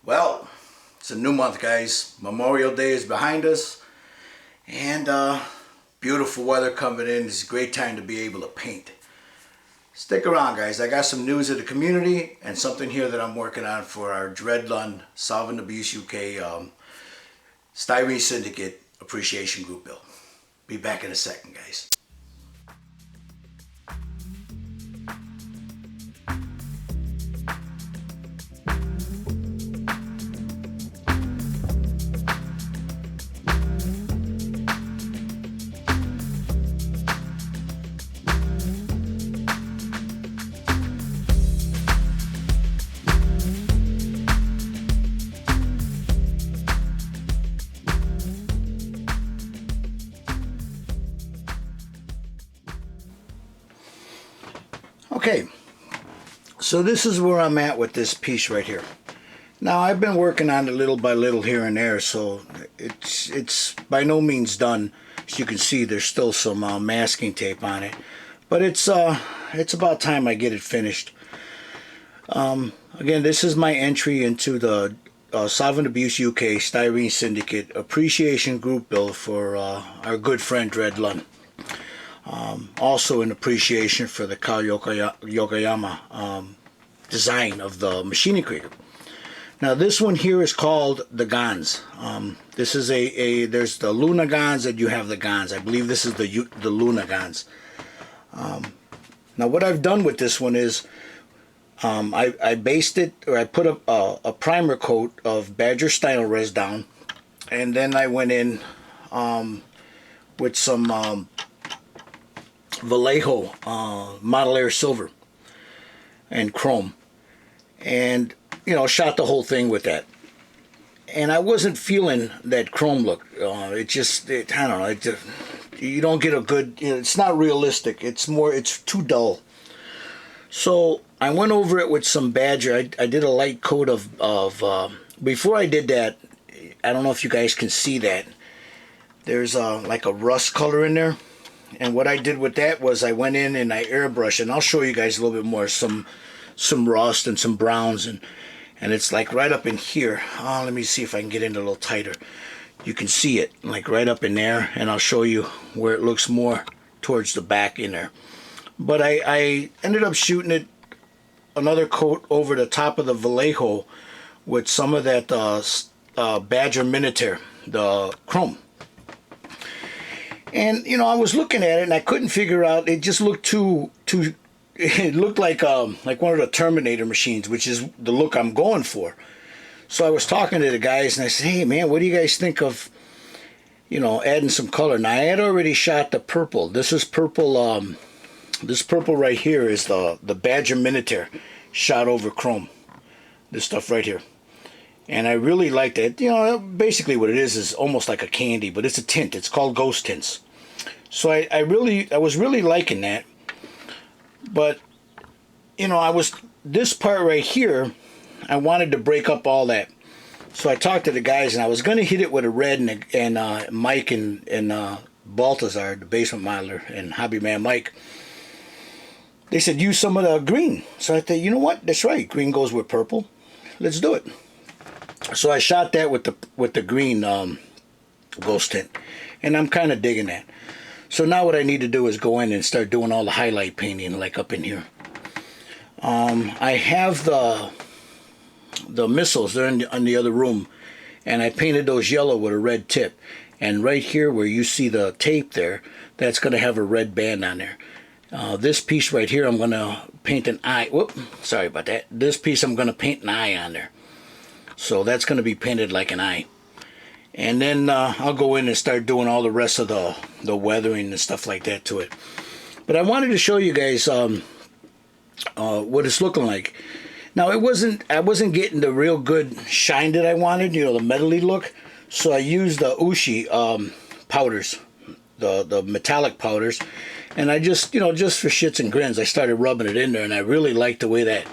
Well, it's a new month, guys. Memorial Day is behind us, and beautiful weather coming in. It's a great time to be able to paint. Stick around, guys. I got some news of the community and something here that I'm working on for our Dreadlun SolventAbuseUK Styrene Syndicate Appreciation Group bill. Be back in a second, guys. Okay, so this is where I'm at with this piece right here. Now I've been working on it little by little here and there, so it's by no means done. As you can see, there's still some masking tape on it, but it's about time I get it finished. Again, this is my entry into the SolventAbuseUK Styrene Syndicate Appreciation Group bill for our good friend Dreadlun. Also in appreciation for the Kal Yokoyama design of the machining creator. Now this one here is called the Gans. This is there's the Luna Gans and you have the Gans. I believe this is the Luna Gans. Now what I've done with this one is I based it, or I put a primer coat of Badger Style Res down, and then I went in with some Vallejo Model Air Silver and Chrome, and shot the whole thing with that. And I wasn't feeling that Chrome look. I don't know, you don't get a good, it's not realistic. It's too dull. So I went over it with some Badger. I did a light coat of before I did that, I don't know if you guys can see that, there's like a rust color in there. And what I did with that was I went in and I airbrushed, and I'll show you guys a little bit more, some rust and some browns, and it's like right up in here. Let me see if I can get in a little tighter. You can see it like right up in there, and I'll show you where it looks more towards the back in there. But I ended up shooting it another coat over the top of the Vallejo with some of that Badger Minotaur, the Chrome. And I was looking at it and I couldn't figure out. It just looked too. It looked like one of the Terminator machines, which is the look I'm going for. So I was talking to the guys and I said, "Hey man, what do you guys think of, adding some color?" Now I had already shot the purple. This is purple. This purple right here is the Badger Minotaur shot over Chrome. This stuff right here. And I really liked it. Basically what it is almost like a candy, but it's a tint. It's called Ghost Tints. So I was really liking that. But this part right here, I wanted to break up all that. So I talked to the guys, and I was going to hit it with a red, and Mike and Baltazar, the basement modeler, and Hobbyman Mike, they said use some of the green. So I thought, you know what? That's right. Green goes with purple. Let's do it. So I shot that with the green ghost tint, and I'm kind of digging that. So now what I need to do is go in and start doing all the highlight painting, like up in here. I have the missiles. They're in the other room, and I painted those yellow with a red tip. And right here where you see the tape there, that's going to have a red band on there. This piece right here, I'm going to paint an eye. Whoop, sorry about that. This piece I'm going to paint an eye on there. So that's going to be painted like an eye. And then I'll go in and start doing all the rest of the weathering and stuff like that to it. But I wanted to show you guys what it's looking like. Now I wasn't getting the real good shine that I wanted, the metally look. So I used the Ushi powders, the metallic powders. And I just for shits and grins, I started rubbing it in there, and I really liked the way that,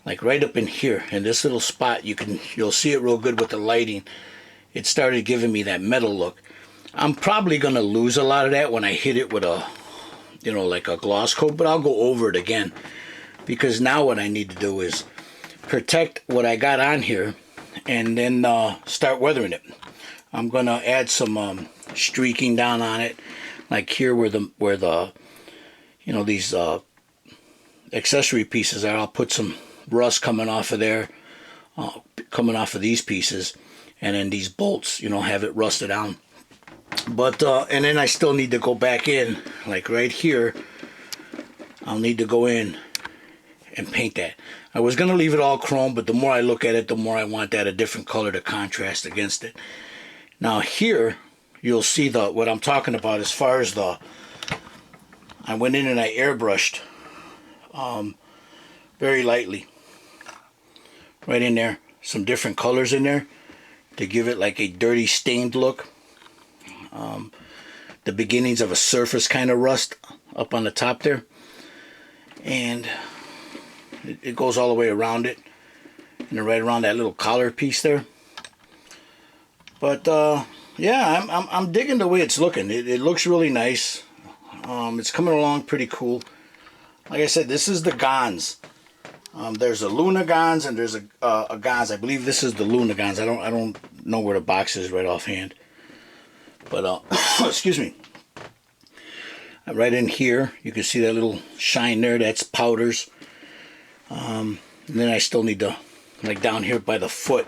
like right up in here, in this little spot, you'll see it real good with the lighting. It started giving me that metal look. I'm probably gonna lose a lot of that when I hit it with a, like a gloss coat, but I'll go over it again, because now what I need to do is protect what I got on here and then start weathering it. I'm gonna add some streaking down on it, like here where the you know, these accessory pieces are. I'll put some rust coming off of there, coming off of these pieces, and then these bolts, you know, have it rusted down. But and then I still need to go back in, like right here. I'll need to go in and paint that. I was gonna leave it all chrome, but the more I look at it, the more I want that a different color to contrast against it. Now here, you'll see what I'm talking about as far as I went in and I airbrushed very lightly right in there, some different colors in there to give it like a dirty stained look. The beginnings of a surface kind of rust up on the top there, and it goes all the way around it, and right around that little collar piece there. But yeah, I'm digging the way it's looking. It looks really nice. It's coming along pretty cool. Like I said, this is the Gans. There's a Luna Gans and there's a Gans. I believe this is the Luna Gans. I don't know where the box is right offhand. But excuse me. Right in here, you can see that little shine there. That's powders. And then I still need to, like down here by the foot,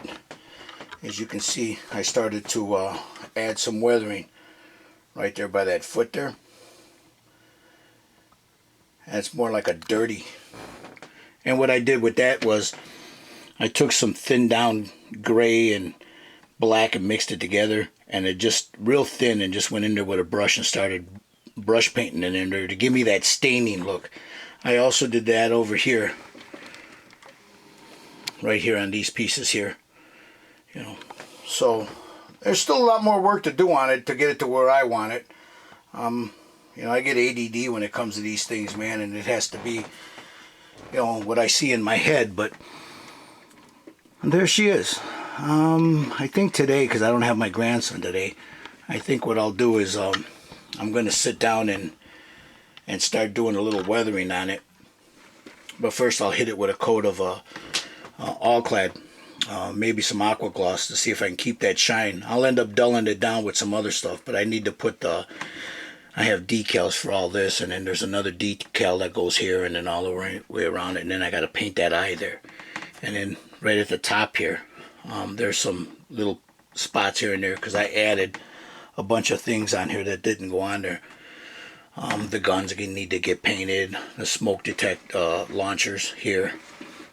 as you can see, I started to add some weathering right there by that foot there. That's more like a dirty. And what I did with that was I took some thinned down gray and black and mixed it together, and it just real thin, and just went in there with a brush and started brush painting it in there to give me that staining look. I also did that over here, right here on these pieces here, you know. So there's still a lot more work to do on it to get it to where I want it. You know, I get ADD when it comes to these things, man, and it has to be, you know, what I see in my head. But there she is. I think today, because I don't have my grandson today, I think what I'll do is I'm going to sit down and start doing a little weathering on it. But first I'll hit it with a coat of All-Clad, maybe some aqua gloss, to see if I can keep that shine. I'll end up dulling it down with some other stuff, but I need to put I have decals for all this, and then there's another decal that goes here and then all the way around it, and then I got to paint that eye there. And then right at the top here, there's some little spots here and there because I added a bunch of things on here that didn't go on there. The guns need to get painted, the smoke detect launchers here.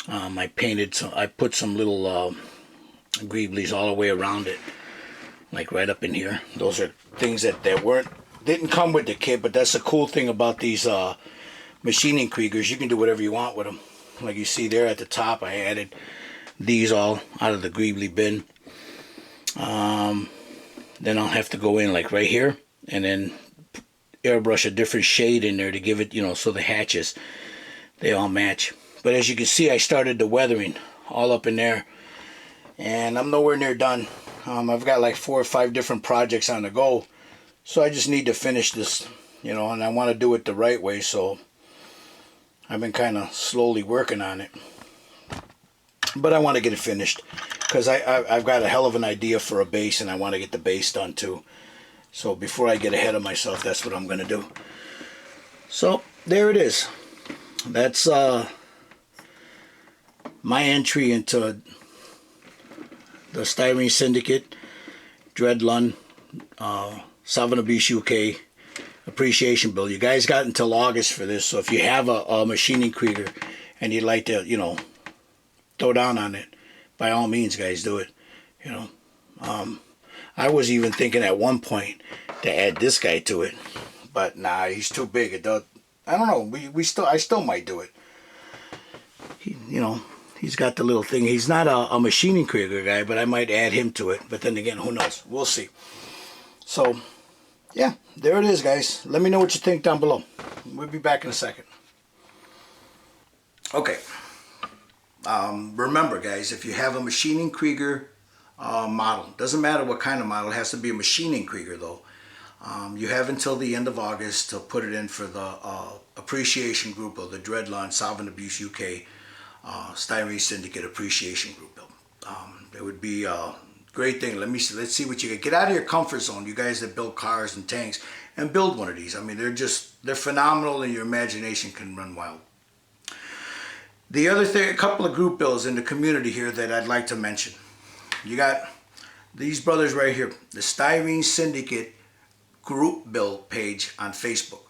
I put some little greeblies all the way around it, like right up in here. Those are things that didn't come with the kit, but that's the cool thing about these machining Kriegers. You can do whatever you want with them. Like you see there at the top, I added these all out of the greebly bin. Then I'll have to go in like right here and then airbrush a different shade in there to give it, you know, so the hatches, they all match. But as you can see, I started the weathering all up in there, and I'm nowhere near done. I've got like 4 or 5 different projects on the go, so I just need to finish this, you know, and I want to do it the right way, so I've been kind of slowly working on it. But I want to get it finished because I've got a hell of an idea for a base, and I want to get the base done too. So before I get ahead of myself, that's what I'm going to do. So there it is. That's my entry into the Styrene Syndicate, Dreadlun, SolventAbuseUK appreciation bill. You guys got until August for this, so if you have a machining Krieger and you'd like to, you know, throw down on it, by all means, guys, do it. You know, I was even thinking at one point to add this guy to it, but nah, he's too big. It does. I don't know. I still might do it. You know, he's got the little thing. He's not a machining Krieger guy, but I might add him to it. But then again, who knows? We'll see. So, yeah, there it is, guys. Let me know what you think down below. We'll be back in a second. Okay. Remember, guys, if you have a machining Krieger model, doesn't matter what kind of model, it has to be a machining Krieger, though. You have until the end of August to put it in for the appreciation group of the Dreadlun SolventAbuseUK Styrene Syndicate appreciation group. It would be a great thing. Let's see what you get. Get out of your comfort zone, you guys that build cars and tanks, and build one of these. I mean, they're phenomenal, and your imagination can run wild. The other thing, a couple of group builds in the community here that I'd like to mention. You got these brothers right here, the Styrene Syndicate group build page on Facebook.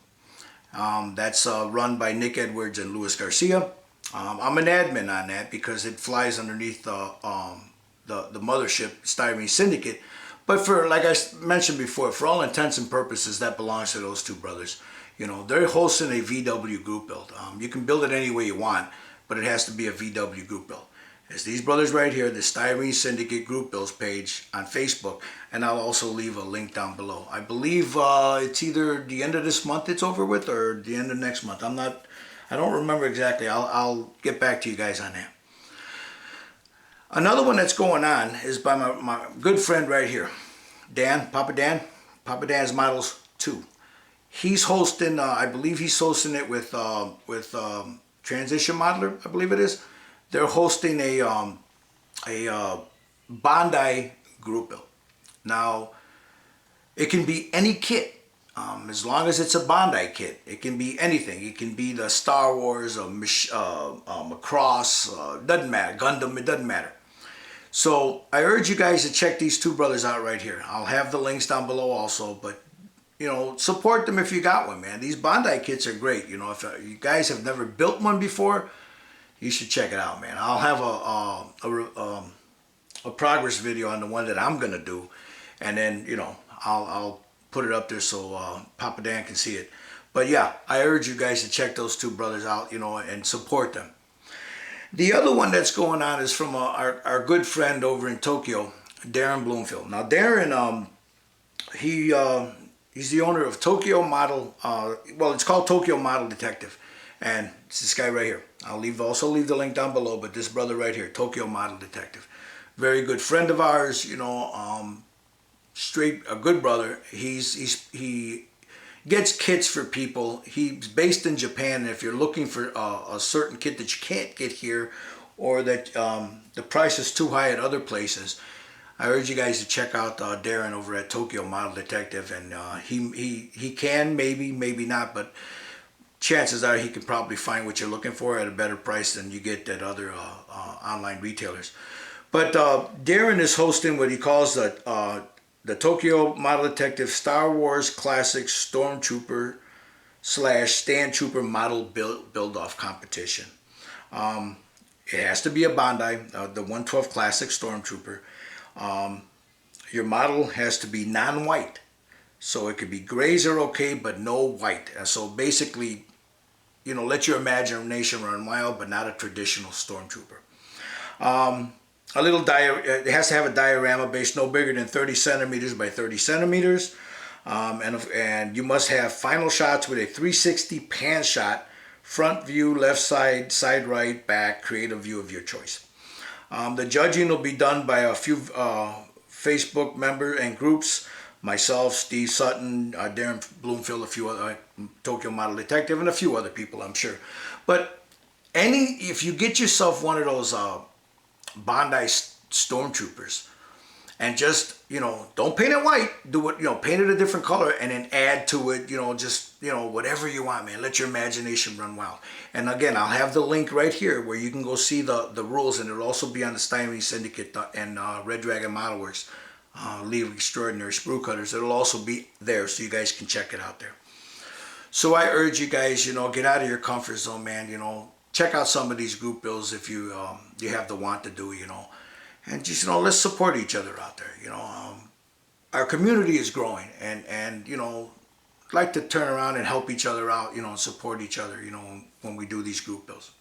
That's run by Nick Edwards and Luis Garcia. I'm an admin on that because it flies underneath the mothership, Styrene Syndicate. But for, like I mentioned before, for all intents and purposes, that belongs to those two brothers. You know, they're hosting a VW group build. You can build it any way you want, but it has to be a VW group build. It's these brothers right here, the Styrene Syndicate group builds page on Facebook, and I'll also leave a link down below. I believe it's either the end of this month it's over with, or the end of next month. I don't remember exactly. I'll get back to you guys on that. Another one that's going on is by my good friend right here, Dan, Papa Dan's Models 2. He's hosting, I believe he's hosting it with Transition Modeler, I believe it is. They're hosting a Bondi group build. Now, it can be any kit, as long as it's a Bondi kit. It can be anything. It can be the Star Wars, a Cross, doesn't matter, Gundam, it doesn't matter. So I urge you guys to check these two brothers out right here. I'll have the links down below also, but you know, support them if you got one, man. These Bondi kits are great. You know, if you guys have never built one before, you should check it out, man. I'll have a progress video on the one that I'm gonna do, and then you know I'll put it up there so Papa Dan can see it. But yeah, I urge you guys to check those two brothers out, you know, and support them. The other one that's going on is from our good friend over in Tokyo, Darren Bloomfield. Now Darren, he's the owner of Tokyo Model. Well, it's called Tokyo Model Detective, and it's this guy right here. I'll also leave the link down below. But this brother right here, Tokyo Model Detective, very good friend of ours. You know, a good brother. He gets kits for people. He's based in Japan, and if you're looking for a certain kit that you can't get here, or that the price is too high at other places, I urge you guys to check out Darren over at Tokyo Model Detective. And he can, maybe not, but chances are he can probably find what you're looking for at a better price than you get at other online retailers. But Darren is hosting what he calls the Tokyo Model Detective Star Wars Classic Stormtrooper / Stand Trooper Model Build-Off Competition. It has to be a Bondi, the 112 Classic Stormtrooper. Your model has to be non-white. So it could be grays are okay, but no white. So basically, you know, let your imagination run wild, but not a traditional Stormtrooper. It has to have a diorama base no bigger than 30 centimeters by 30 centimeters. And you must have final shots with a 360 pan shot, front view, left side, side right, back, creative view of your choice. The judging will be done by a few Facebook members and groups, myself, Steve Sutton, Darren Bloomfield, a few other, Tokyo Model Detective, and a few other people, I'm sure. But if you get yourself one of those Bondi Stormtroopers, and just, you know, don't paint it white, do it, you know, paint it a different color, and then add to it, you know, just, you know, whatever you want, man. Let your imagination run wild. And again, I'll have the link right here where you can go see the rules, and it'll also be on the Styrene Syndicate and Red Dragon Model Works, League of Extraordinary Sprue Cutters. It'll also be there, so you guys can check it out there. So I urge you guys, you know, get out of your comfort zone, man. You know, check out some of these group builds if you have the want to do, you know. And just, you know, let's support each other out there, you know. Our community is growing, and you know, like to turn around and help each other out, you know, and support each other, you know, when we do these group builds.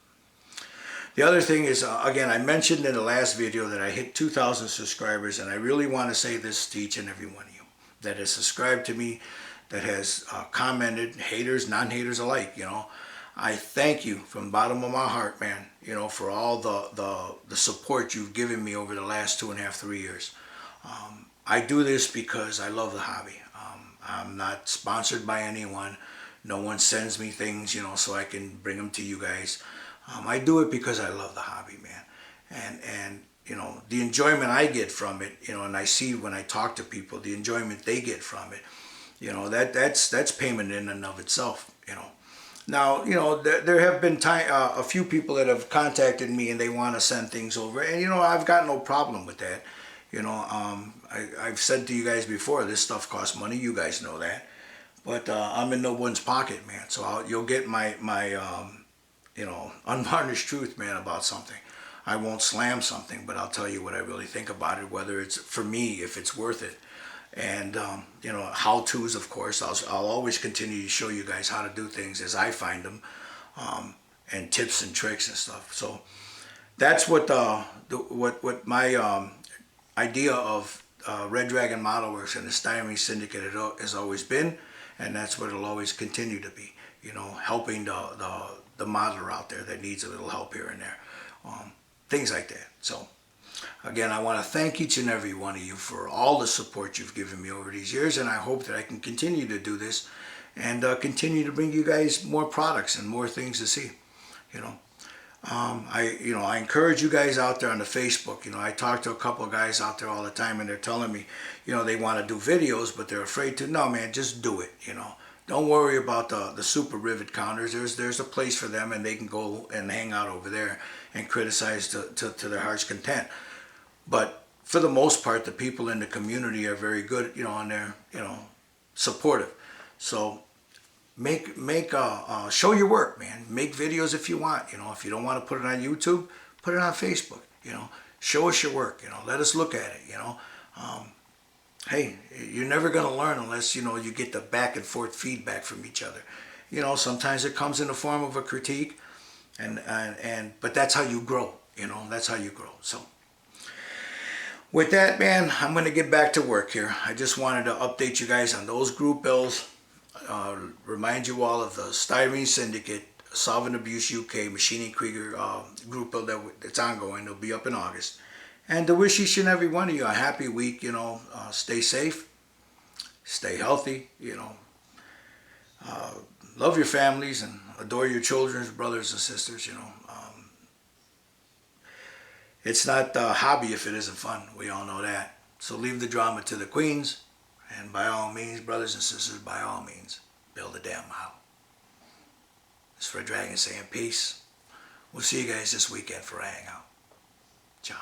The other thing is, again, I mentioned in the last video that I hit 2,000 subscribers, and I really want to say this to each and every one of you that has subscribed to me, that has commented, haters, non-haters alike, you know. I thank you from the bottom of my heart, man, you know, for all the support you've given me over the last 2.5, 3 years. I do this because I love the hobby. I'm not sponsored by anyone. No one sends me things, you know, so I can bring them to you guys. I do it because I love the hobby, man. And you know, the enjoyment I get from it, you know, and I see when I talk to people, the enjoyment they get from it, you know, that's payment in and of itself, you know. Now, you know, there have been a few people that have contacted me and they want to send things over, and you know, I've got no problem with that. You know, I've said to you guys before, this stuff costs money. You guys know that, but I'm in no one's pocket, man. So you'll get my you know, unvarnished truth, man, about something. I won't slam something, but I'll tell you what I really think about it, whether it's for me, if it's worth it. And you know, how-tos, of course. I'll always continue to show you guys how to do things as I find them, and tips and tricks and stuff. So that's what what my idea of Red Dragon Model Works and the Styrene Syndicate has always been, and that's what it'll always continue to be. You know, helping the modeler out there that needs a little help here and there, things like that. So. Again, I want to thank each and every one of you for all the support you've given me over these years, and I hope that I can continue to do this and continue to bring you guys more products and more things to see. You know, I encourage you guys out there on the Facebook. You know, I talk to a couple of guys out there all the time, and they're telling me, you know, they want to do videos, but they're afraid to. No, man, just do it. You know, don't worry about the super rivet counters. There's a place for them, and they can go and hang out over there and criticize to their heart's content. But for the most part, the people in the community are very good, you know, and they're, you know, supportive. So show your work, man. Make videos if you want. You know, if you don't want to put it on YouTube, put it on Facebook. You know, show us your work. You know, let us look at it. You know, hey, you're never going to learn unless, you know, you get the back and forth feedback from each other. You know, sometimes it comes in the form of a critique, but that's how you grow. You know, that's how you grow. So. With that, man, I'm going to get back to work here. I just wanted to update you guys on those group bills. Remind you all of the Styrene Syndicate, Solvent Abuse UK, Machining Krieger group bill that's ongoing. It'll be up in August. And to wish each and every one of you a happy week, you know. Stay safe, stay healthy, you know. Love your families and adore your children, brothers and sisters, you know. It's not a hobby if it isn't fun. We all know that. So leave the drama to the queens. And by all means, brothers and sisters, by all means, build a damn model. It's Red Dragon saying peace. We'll see you guys this weekend for a hangout. Ciao.